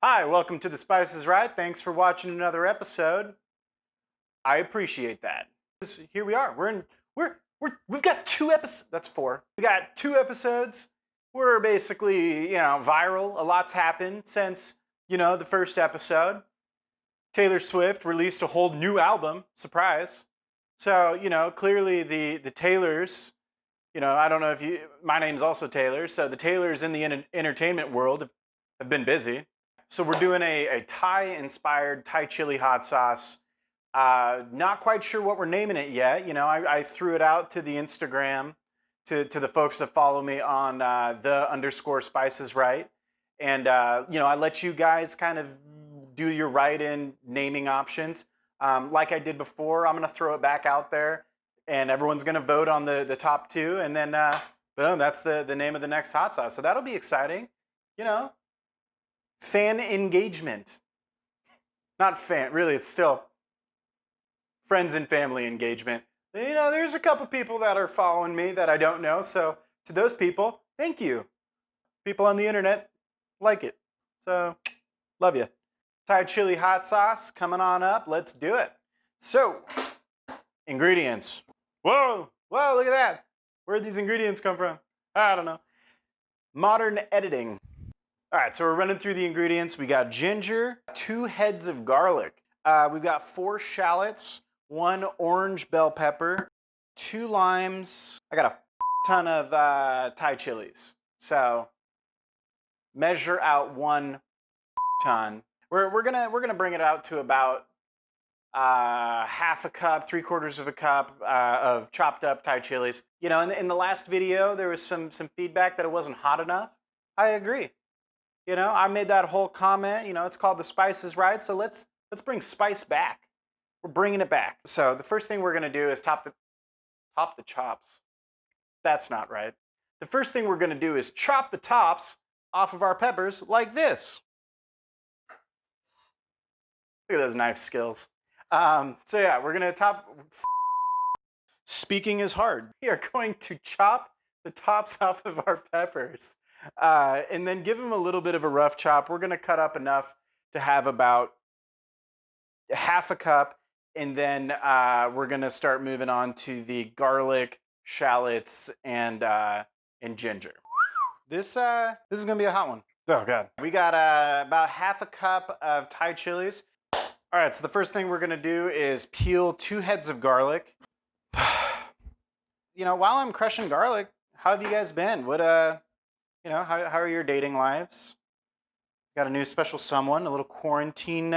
Hi, welcome to The Spice is Right. Thanks for watching another episode. I appreciate that. Here we are. We've got 2 episodes. That's 4. We got 2 episodes. We're basically, viral. A lot's happened since, the first episode. Taylor Swift released a whole new album. Surprise. So, clearly the Taylors, I don't know if my name's also Taylor. So the Taylors in the entertainment world have been busy. So we're doing a Thai-inspired Thai chili hot sauce. Not quite sure what we're naming it yet. I threw it out to the Instagram, to the folks that follow me on _spices_right. And, I let you guys kind of do your write-in naming options. Like I did before, I'm going to throw it back out there. And everyone's going to vote on the top 2. And then, boom, that's the name of the next hot sauce. So that'll be exciting. Fan engagement. Not fan, really, it's still friends and family engagement. There's a couple people that are following me that I don't know, so to those people, thank you. People on the internet like it, so love you. Thai chili hot sauce coming on up, let's do it. So, ingredients. Whoa, look at that. Where'd these ingredients come from? I don't know. Modern editing. All right, so we're running through the ingredients. We got ginger, 2 heads of garlic. We've got 4 shallots, 1 orange bell pepper, 2 limes. I got a ton of Thai chilies. So measure out 1 ton. We're gonna bring it out to about half a cup, 3/4 of a cup of chopped up Thai chilies. In the last video there was some feedback that it wasn't hot enough. I agree. I made that whole comment. It's called The Spice is Right. So let's bring spice back. We're bringing it back. So the first thing we're gonna do is top the chops. That's not right. The first thing we're gonna do is chop the tops off of our peppers like this. Look at those knife skills. So yeah, we're gonna Speaking is hard. We are going to chop the tops off of our peppers. And then give them a little bit of a rough chop. We're gonna cut up enough to have about half a cup, and then we're gonna start moving on to the garlic, shallots, and ginger. This is gonna be a hot one. Oh God. We got about half a cup of Thai chilies. All right, so the first thing we're gonna do is peel 2 heads of garlic. While I'm crushing garlic, how have you guys been? How are your dating lives? Got a new special someone, a little quarantine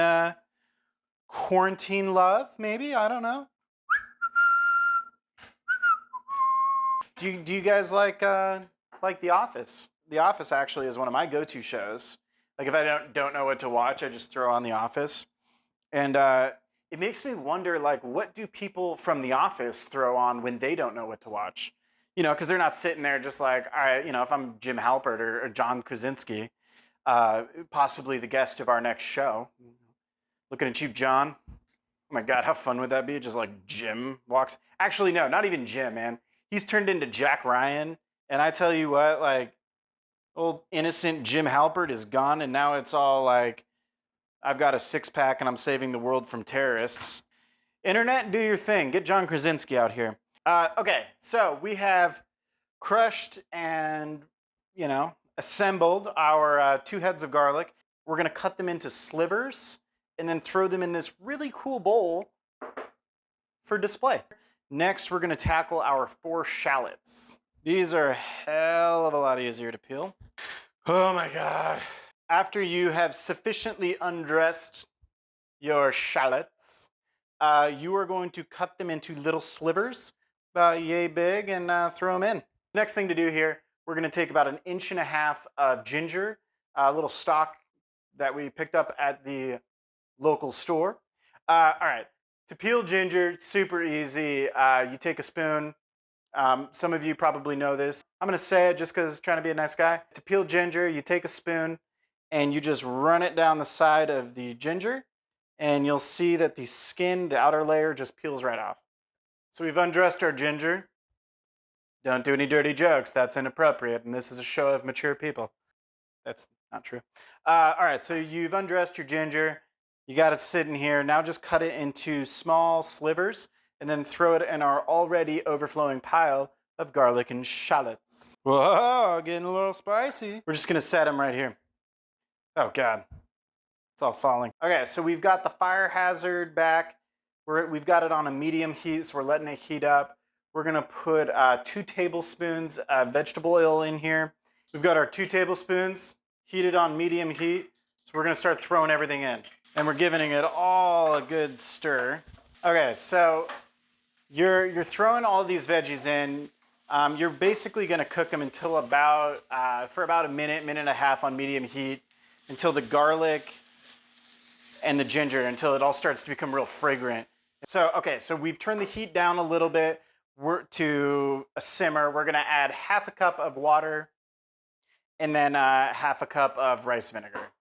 love, maybe? I don't know. Do you guys like The Office? The Office actually is one of my go-to shows. Like if I don't know what to watch, I just throw on The Office. And it makes me wonder, like, what do people from The Office throw on when they don't know what to watch? Because they're not sitting there just like, all right, if I'm Jim Halpert or John Krasinski, possibly the guest of our next show. Looking at you, John. Oh my God, how fun would that be? Just like Jim walks. Actually, no, not even Jim, man. He's turned into Jack Ryan. And I tell you what, like, old innocent Jim Halpert is gone. And now it's all like, I've got a 6-pack and I'm saving the world from terrorists. Internet, do your thing. Get John Krasinski out here. Okay, so we have crushed and, assembled our 2 heads of garlic. We're gonna cut them into slivers and then throw them in this really cool bowl for display. Next, we're gonna tackle our 4 shallots. These are a hell of a lot easier to peel. Oh my God. After you have sufficiently undressed your shallots, you are going to cut them into little slivers, about yay big, and throw them in. Next thing to do here, we're gonna take about 1.5 inches of ginger, a little stock that we picked up at the local store. All right, to peel ginger, super easy. You take a spoon. Some of you probably know this. I'm gonna say it just because I'm trying to be a nice guy. To peel ginger, you take a spoon and you just run it down the side of the ginger, and you'll see that the skin, the outer layer, just peels right off. So we've undressed our ginger. Don't do any dirty jokes. That's inappropriate, and this is a show of mature people. That's Not true. All right, so you've undressed your ginger. You got it sitting here. Now just cut it into small slivers and then throw it in our already overflowing pile of garlic and shallots. Whoa, getting a little spicy. We're just gonna set them right here. Oh God, it's all falling. Okay, so we've got the fire hazard back. We've got it on a medium heat, so we're letting it heat up. We're gonna put 2 tablespoons of vegetable oil in here. We've got our 2 tablespoons heated on medium heat. So we're gonna start throwing everything in. And we're giving it all a good stir. Okay, so you're throwing all these veggies in. You're basically gonna cook them until for about a minute, minute and a half on medium heat, until the garlic and the ginger, until it all starts to become real fragrant. So, okay, so we've turned the heat down a little bit to a simmer. We're gonna add half a cup of water and then half a cup of rice vinegar.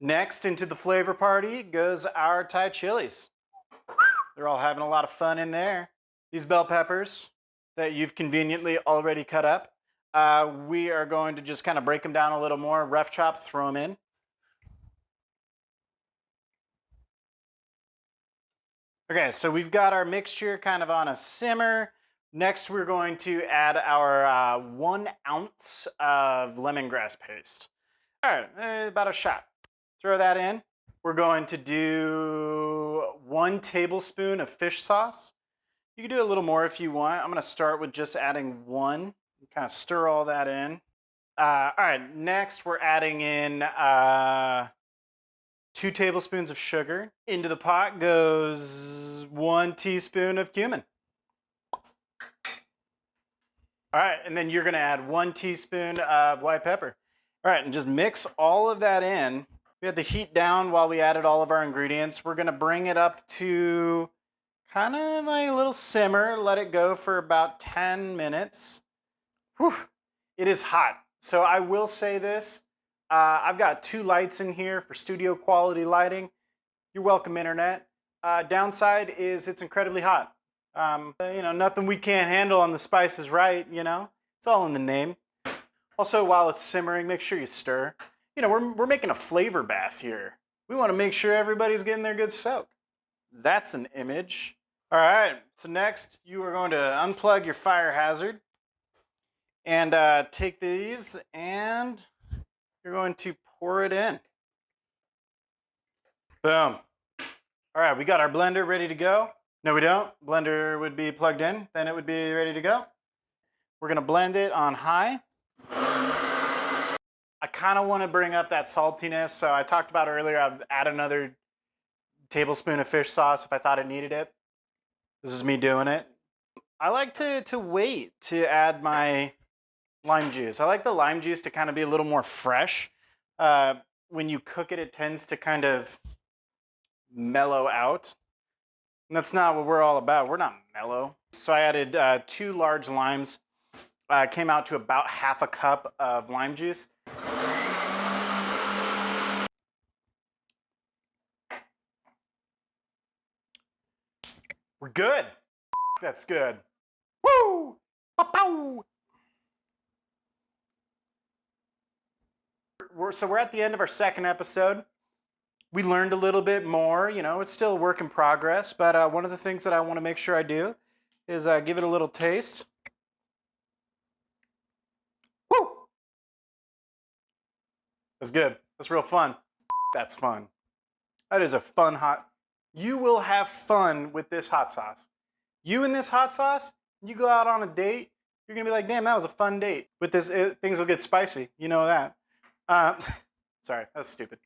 Next, into the flavor party goes our Thai chilies. They're all having a lot of fun in there. These bell peppers that you've conveniently already cut up, we are going to just kind of break them down a little more, rough chop, throw them in. Okay, so we've got our mixture kind of on a simmer. Next, we're going to add our 1 ounce of lemongrass paste. All right, about a shot. Throw that in. We're going to do 1 tablespoon of fish sauce. You can do a little more if you want. I'm gonna start with just adding 1. Kind of stir all that in. All right, next we're adding in 2 tablespoons of sugar. Into the pot goes 1 teaspoon of cumin. All right, and then you're gonna add 1 teaspoon of white pepper. All right, and just mix all of that in. We had the heat down while we added all of our ingredients. We're gonna bring it up to kind of like a little simmer, let it go for about 10 minutes. Whew, it is hot. So I will say this, I've got 2 lights in here for studio quality lighting. You're welcome, internet. Downside is it's incredibly hot. You know, nothing we can't handle on The Spice is Right, you know? It's all in the name. Also, while it's simmering, make sure you stir. You know, we're making a flavor bath here. We want to make sure everybody's getting their good soak. That's an image. All right, so next you are going to unplug your fire hazard and take these and you're going to pour it in. Boom. All right, we got our blender ready to go. No, we don't. Blender would be plugged in, then it would be ready to go. We're gonna blend it on high. I kind of want to bring up that saltiness, so I talked about earlier, I'd add another tablespoon of fish sauce if I thought it needed it. This is me doing it. I like to wait to add my lime juice. I like the lime juice to kind of be a little more fresh. When you cook it, it tends to kind of mellow out. And that's not what we're all about. We're not mellow. So I added 2 large limes. Came out to about half a cup of lime juice. We're good. That's good. Woo! Pow! So we're at the end of our 2nd episode. We learned a little bit more. You know, it's still a work in progress, but one of the things that I want to make sure I do is give it a little taste. Woo! That's good. That's real fun. That's fun. That is a fun hot. You will have fun with this hot sauce. You and this hot sauce, you go out on a date, you're gonna be like, damn, that was a fun date. With this, things will get spicy. You know that. Sorry, that's stupid.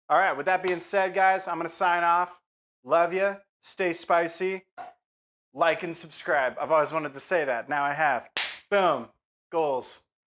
All right, with that being said, guys, I'm gonna sign off. Love you. Stay spicy. Like and subscribe. I've always wanted to say that. Now I have. Boom. Goals.